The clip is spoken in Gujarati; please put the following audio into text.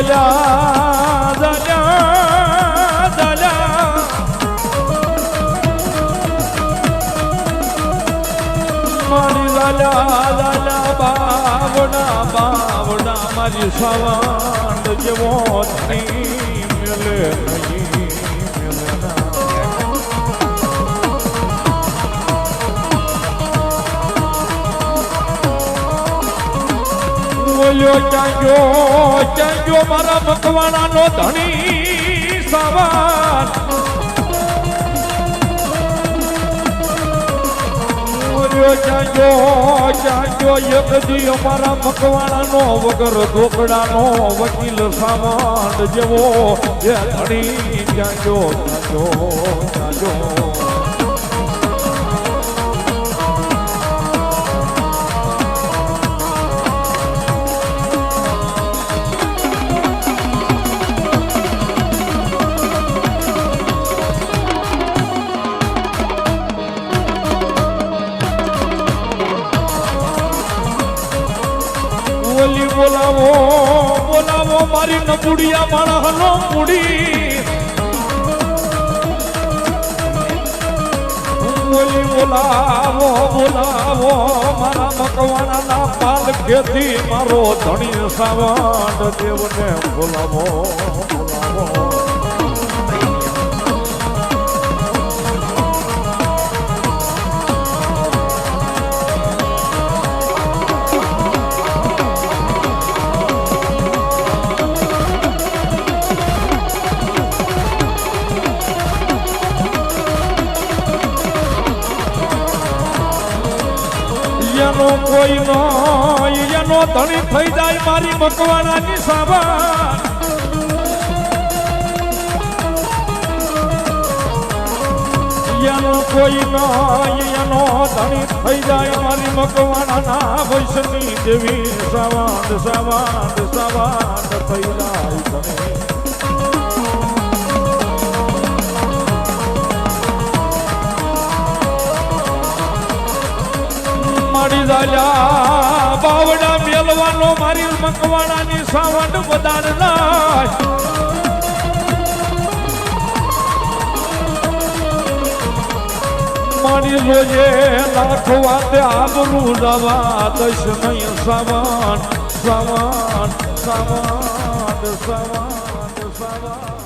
ઝાલ્યા ઝાલ્યા ઝાલ્યા મારી ઝાલ્યા ઝાલ્યા બાવડા બાવડા મારી સવાંડ જેવો નહીં મેલે નહીં બોલ્યો ચાંજો મારા મકવાણાનો ધણી સવાર બોલ્યો ચાંજો એક દી અમારા મકવાણાનો વગર ઢોકડાનો વકીલ સામાન જેવો એ ધણી ચાંજો બોલાવો બોલાવો મારી નબુડિયા માણસનો મૂડી બોલાવો બોલાવો મારા મકવાણાના પાલ ખેતી મારો ધણી સાવંડ દેવને બોલાવો બોલાવો એનો કોઈ નો એનો ધણી થઈ જાય મારી મકવાણાની સાવન એનો કોઈ નો એનો ધણી થઈ જાય મારી મકવાણાના વૈષ્ણવી દેવી સાવંડ સાવંડ સાવંડ થઈ જાય તમે મારી ઝાલ્યા બાવડા મેલવાનો મારી મકવાણાની સાવંડ વધાર નાય મારી જોજે લાખવા તે આબરૂ જવા દશ નહીં સાવંડ સાવંડ સાવંડ સાવંડ સાવંડ